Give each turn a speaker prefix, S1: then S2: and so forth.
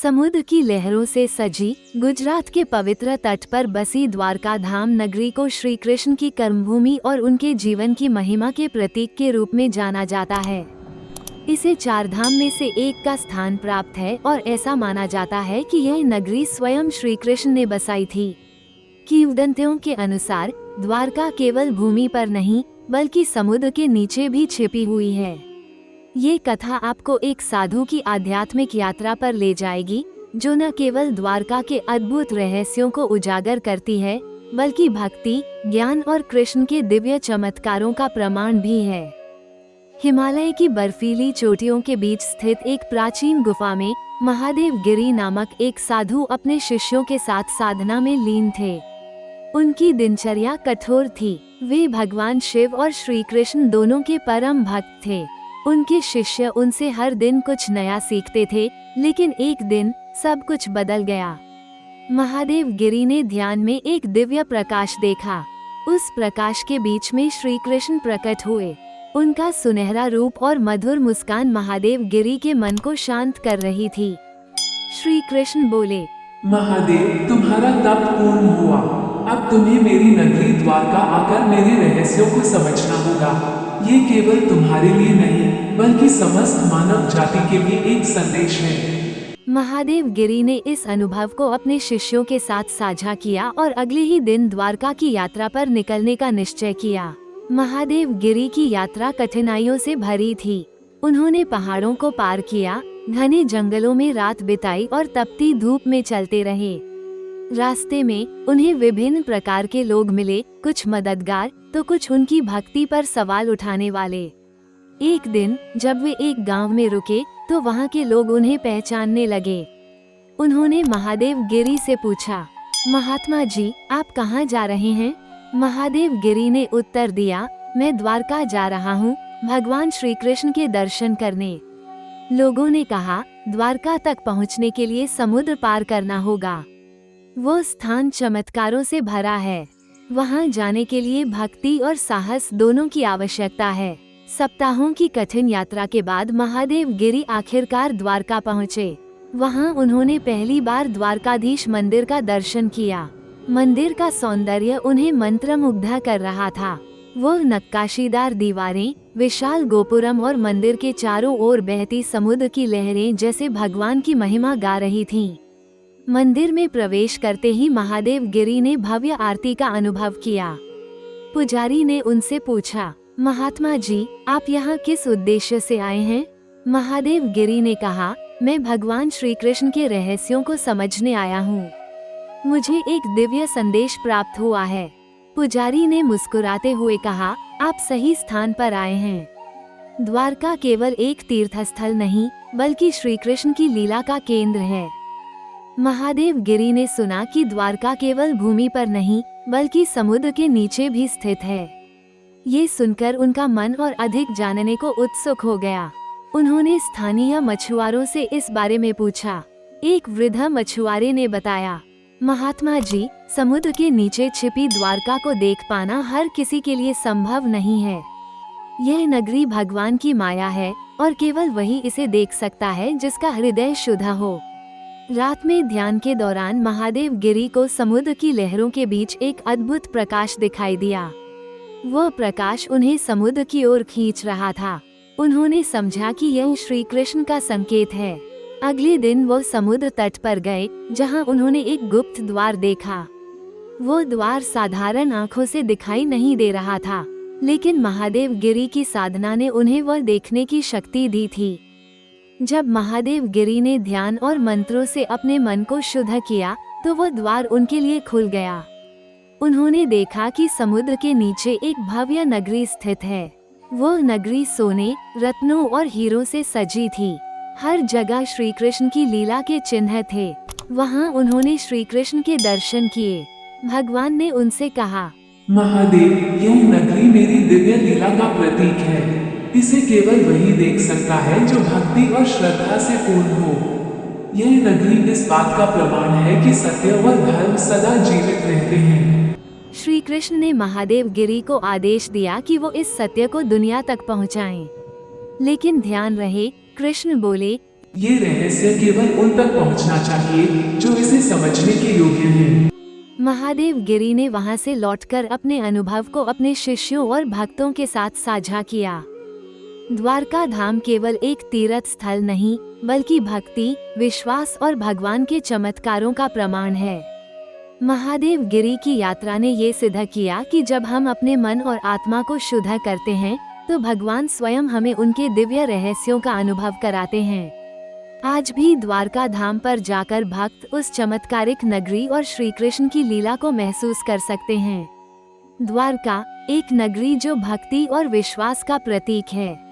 S1: समुद्र की लहरों से सजी गुजरात के पवित्र तट पर बसी द्वारका धाम नगरी को श्री कृष्ण की कर्मभूमि और उनके जीवन की महिमा के प्रतीक के रूप में जाना जाता है। इसे चार धाम में से एक का स्थान प्राप्त है और ऐसा माना जाता है कि यह नगरी स्वयं श्री कृष्ण ने बसाई थी। किंवदंतियों के अनुसार द्वारका केवल भूमि पर नहीं बल्कि समुद्र के नीचे भी छिपी हुई है। ये कथा आपको एक साधु की आध्यात्मिक यात्रा पर ले जाएगी, जो न केवल द्वारका के अद्भुत रहस्यों को उजागर करती है बल्कि भक्ति, ज्ञान और कृष्ण के दिव्य चमत्कारों का प्रमाण भी है। हिमालय की बर्फीली चोटियों के बीच स्थित एक प्राचीन गुफा में महादेव गिरी नामक एक साधु अपने शिष्यों के साथ साधना में लीन थे। उनकी दिनचर्या कठोर थी। वे भगवान शिव और श्री कृष्ण दोनों के परम भक्त थे। उनके शिष्य उनसे हर दिन कुछ नया सीखते थे, लेकिन एक दिन सब कुछ बदल गया। महादेव गिरी ने ध्यान में एक दिव्य प्रकाश देखा। उस प्रकाश के बीच में श्री कृष्ण प्रकट हुए। उनका सुनहरा रूप और मधुर मुस्कान महादेव गिरी के मन को शांत कर रही थी। श्री कृष्ण बोले,
S2: महादेव, तुम्हारा तप पूर्ण हुआ। अब तुम्हें मेरी नगरी द्वारका आकर मेरे रहस्यों को समझना होगा। ये केवल तुम्हारे लिए नहीं बल्कि समस्त मानव जाति के लिए एक संदेश है।
S1: महादेव गिरी ने इस अनुभव को अपने शिष्यों के साथ साझा किया और अगले ही दिन द्वारका की यात्रा पर निकलने का निश्चय किया। महादेव गिरी की यात्रा कठिनाइयों से भरी थी। उन्होंने पहाड़ों को पार किया, घने जंगलों में रात बिताई और तपती धूप में चलते रहे। रास्ते में उन्हें विभिन्न प्रकार के लोग मिले, कुछ मददगार तो कुछ उनकी भक्ति पर सवाल उठाने वाले। एक दिन जब वे एक गांव में रुके तो वहां के लोग उन्हें पहचानने लगे। उन्होंने महादेव गिरी से पूछा, महात्मा जी, आप कहाँ जा रहे हैं? महादेव गिरी ने उत्तर दिया, मैं द्वारका जा रहा हूँ, भगवान श्री कृष्ण के दर्शन करने। लोगों ने कहा, द्वारका तक पहुँचने के लिए समुद्र पार करना होगा। वो स्थान चमत्कारों से भरा है। वहां जाने के लिए भक्ति और साहस दोनों की आवश्यकता है। सप्ताहों की कठिन यात्रा के बाद महादेव गिरी आखिरकार द्वारका पहुँचे। वहां उन्होंने पहली बार द्वारकाधीश मंदिर का दर्शन किया। मंदिर का सौंदर्य उन्हें मंत्रमुग्ध कर रहा था। वो नक्काशीदार दीवारें, विशाल गोपुरम और मंदिर के चारों ओर बहती समुद्र की लहरें जैसे भगवान की महिमा गा रही थीं। मंदिर में प्रवेश करते ही महादेव गिरी ने भव्य आरती का अनुभव किया। पुजारी ने उनसे पूछा, महात्मा जी, आप यहाँ किस उद्देश्य से आए हैं? महादेव गिरी ने कहा, मैं भगवान श्री कृष्ण के रहस्यों को समझने आया हूँ। मुझे एक दिव्य संदेश प्राप्त हुआ है। पुजारी ने मुस्कुराते हुए कहा, आप सही स्थान पर आए हैं। द्वारका केवल एक तीर्थस्थल नहीं बल्कि श्री कृष्ण की लीला का केंद्र है। महादेव गिरी ने सुना कि द्वारका केवल भूमि पर नहीं बल्कि समुद्र के नीचे भी स्थित है। ये सुनकर उनका मन और अधिक जानने को उत्सुक हो गया। उन्होंने स्थानीय मछुआरों से इस बारे में पूछा। एक वृद्ध मछुआरे ने बताया, महात्मा जी, समुद्र के नीचे छिपी द्वारका को देख पाना हर किसी के लिए संभव नहीं है। यह नगरी भगवान की माया है और केवल वही इसे देख सकता है जिसका हृदय शुद्ध हो। रात में ध्यान के दौरान महादेव गिरी को समुद्र की लहरों के बीच एक अद्भुत प्रकाश दिखाई दिया। वह प्रकाश उन्हें समुद्र की ओर खींच रहा था। उन्होंने समझा कि यह श्री कृष्ण का संकेत है। अगले दिन वो समुद्र तट पर गए, जहां उन्होंने एक गुप्त द्वार देखा। वो द्वार साधारण आंखों से दिखाई नहीं दे रहा था, लेकिन महादेव गिरी की साधना ने उन्हें वह देखने की शक्ति दी थी। जब महादेव गिरी ने ध्यान और मंत्रों से अपने मन को शुद्ध किया तो वह द्वार उनके लिए खुल गया। उन्होंने देखा कि समुद्र के नीचे एक भव्य नगरी स्थित है। वो नगरी सोने, रत्नों और हीरों से सजी थी। हर जगह श्री कृष्ण की लीला के चिन्ह थे। वहाँ उन्होंने श्री कृष्ण के दर्शन किए। भगवान ने उनसे कहा,
S2: महादेव, यह नगरी मेरी दिव्य लीला का प्रतीक है। इसे केवल वही देख सकता है जो भक्ति और श्रद्धा से पूर्ण हो। यह नगरी इस बात का प्रमाण है कि सत्य और धर्म सदा जीवित रहते हैं।
S1: श्री कृष्ण ने महादेव गिरी को आदेश दिया कि वो इस सत्य को दुनिया तक पहुंचाएं। लेकिन ध्यान रहे, कृष्ण बोले,
S2: ये रहस्य केवल उन तक पहुंचना चाहिए जो इसे समझने के योग्य हैं।
S1: महादेव गिरी ने वहां से लौटकर अपने अनुभव को अपने शिष्यों और भक्तों के साथ साझा किया। द्वारका धाम केवल एक तीर्थ स्थल नहीं, बल्कि भक्ति, विश्वास और भगवान के चमत्कारों का प्रमाण है। महादेव गिरी की यात्रा ने ये सिद्ध किया कि जब हम अपने मन और आत्मा को शुद्ध करते हैं, तो भगवान स्वयं हमें उनके दिव्य रहस्यों का अनुभव कराते हैं। आज भी द्वारका धाम पर जाकर भक्त उस चमत्कारिक नगरी और श्री कृष्ण की लीला को महसूस कर सकते हैं। द्वारका, एक नगरी जो भक्ति और विश्वास का प्रतीक है।